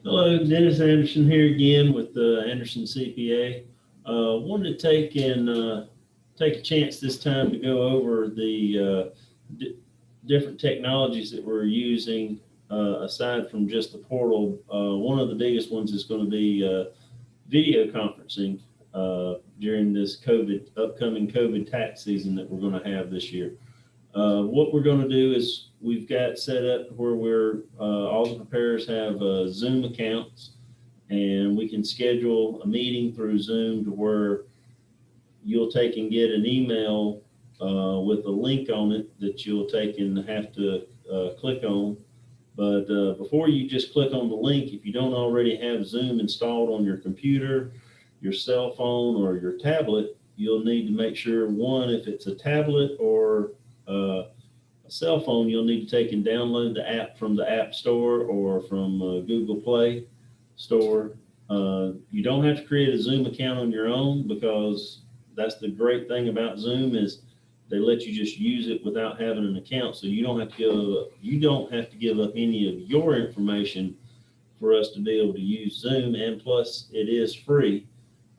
Hello, Dennis Anderson here again with Anderson CPA. Wanted to take a chance this time to go over the different technologies that we're using aside from just the portal. One of the biggest ones is going to be video conferencing during this upcoming COVID tax season that we're going to have this year. What we're going to do is we've got set up where all the preparers have Zoom accounts, and we can schedule a meeting through Zoom to where you'll take and get an email with a link on it that you'll take and have to click on. But before you just click on the link, if you don't already have Zoom installed on your computer, your cell phone, or your tablet, you'll need to make sure, one, if it's a tablet or a cell phone, you'll need to take and download the app from the App Store or from Google Play Store. You don't have to create a Zoom account on your own, because that's the great thing about Zoom is they let you just use it without having an account. So you don't have to give up any of your information for us to be able to use Zoom, and plus it is free.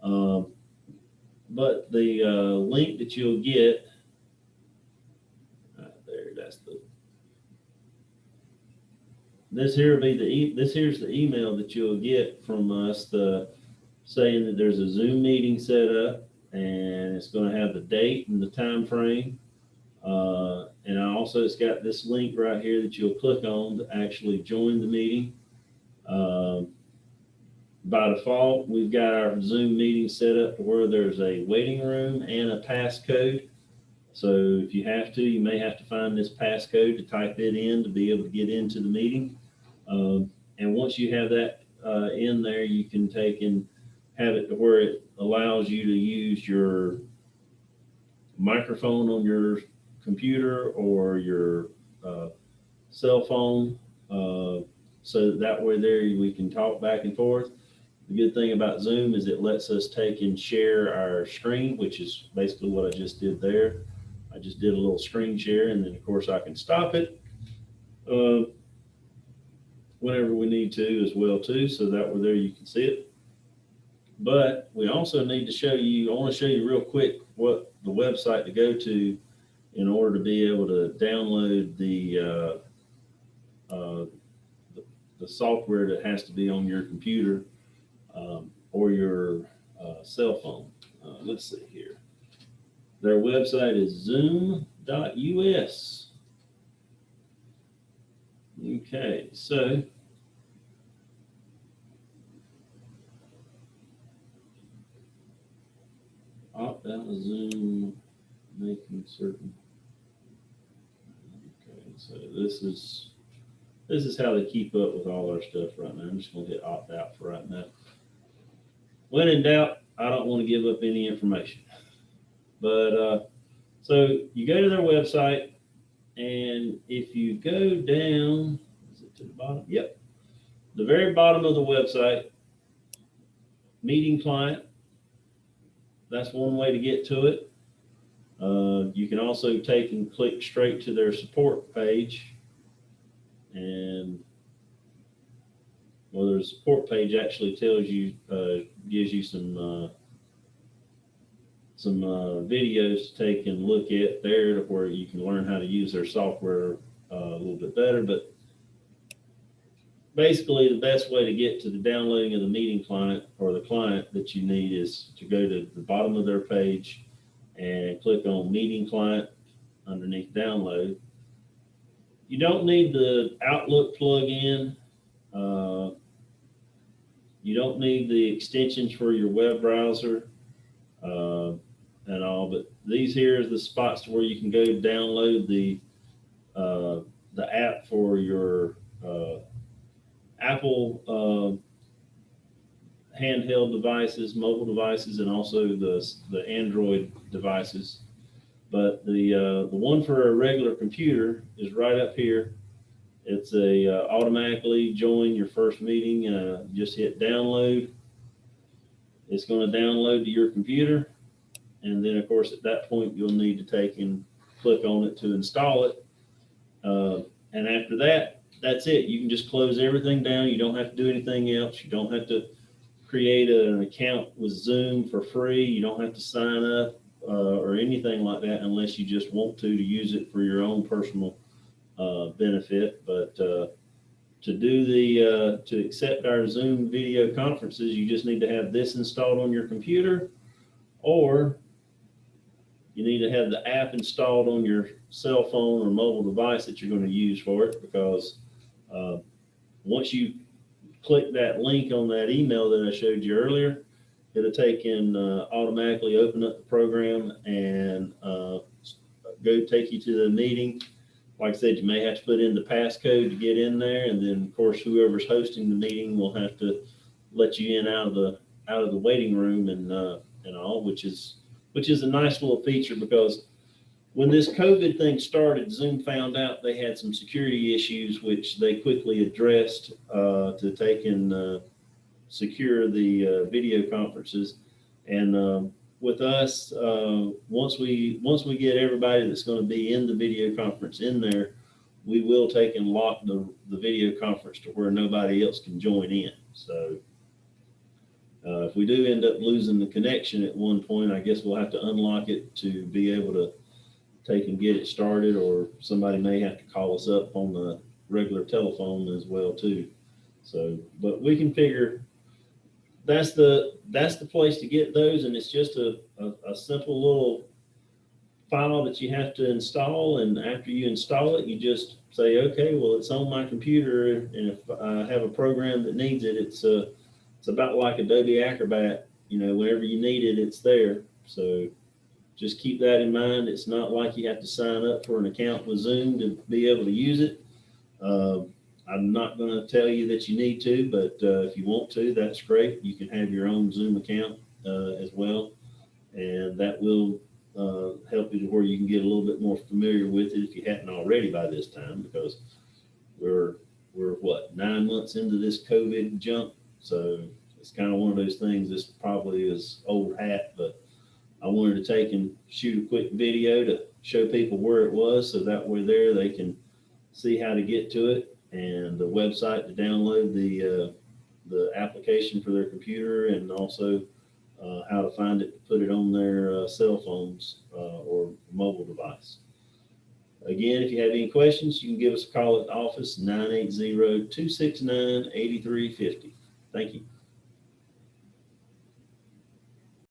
But the link that you'll get this here's the email that you'll get from us, saying that there's a Zoom meeting set up, and it's going to have the date and the time frame. And also it's got this link right here that you'll click on to actually join the meeting. By default, we've got our Zoom meeting set up to where there's a waiting room and a passcode. So if you have to, you may have to find this passcode to type it in to be able to get into the meeting. And once you have that in there, you can take and have it to where it allows you to use your microphone on your computer or your cell phone. So that way there we can talk back and forth. The good thing about Zoom is it lets us take and share our screen, which is basically what I just did there. I just did a little screen share, and then of course I can stop it whenever we need to as well too, so that way there you can see it. But we also need to show you, I want to show you real quick what the website to go to in order to be able to download the software that has to be on your computer or your cell phone. Let's see here. Their website is zoom.us. Okay, so opt out of Zoom, making certain. Okay, so this is how they keep up with all our stuff right now. I'm just going to hit opt out for right now. When in doubt, I don't want to give up any information. But so you go to their website, and if you go down, is it to the bottom? Yep. The very bottom of the website, meeting client. That's one way to get to it. You can also take and click straight to their support page, and their support page actually tells you, gives you some videos to take and look at there, to where you can learn how to use their software a little bit better. But basically, the best way to get to the downloading of the meeting client or the client that you need is to go to the bottom of their page and click on meeting client underneath download. You don't need the Outlook plugin. You don't need the extensions for your web browser and all, but these here are the spots where you can go download the app for your Apple handheld devices, mobile devices, and also the Android devices. But the one for a regular computer is right up here. It's automatically join your first meeting. Just hit download. It's going to download to your computer, and then of course at that point you'll need to take and click on it to install it. And after that, that's it. You can just close everything down. You don't have to do anything else. You don't have to create an account with Zoom for free. You don't have to sign up or anything like that unless you just want to use it for your own personal benefit. But to accept our Zoom video conferences, you just need to have this installed on your computer, or you need to have the app installed on your cell phone or mobile device that you're going to use for it, because once you click that link on that email that I showed you earlier, it'll take and automatically open up the program and go take you to the meeting. Like I said, you may have to put in the passcode to get in there, and then of course whoever's hosting the meeting will have to let you in out of the waiting room and all, which is a nice little feature, because when this COVID thing started, Zoom found out they had some security issues, which they quickly addressed to take and secure the video conferences. And with us, once we get everybody that's going to be in the video conference in there, we will take and lock the video conference to where nobody else can join in. So if we do end up losing the connection at one point, I guess we'll have to unlock it to be able to take and get it started, or somebody may have to call us up on the regular telephone as well too. So, but we can figure that's the place to get those, and it's just a simple little file that you have to install, and after you install it, you just say, okay, well, it's on my computer, and if I have a program that needs it, it's about like Adobe Acrobat. Whenever you need it, it's there. So just keep that in mind. It's not like you have to sign up for an account with Zoom to be able to use it. I'm not going to tell you that you need to, but if you want to, that's great. You can have your own Zoom account as well, and that will help you to where you can get a little bit more familiar with it if you hadn't already by this time, because we're what, 9 months into this COVID junk. So it's kind of one of those things. This probably is old hat, but I wanted to take and shoot a quick video to show people where it was, so that way there they can see how to get to it, and the website to download the application for their computer, and also how to find it to put it on their cell phones or mobile device. Again, if you have any questions, you can give us a call at the office, 980-269-8350. Thank you.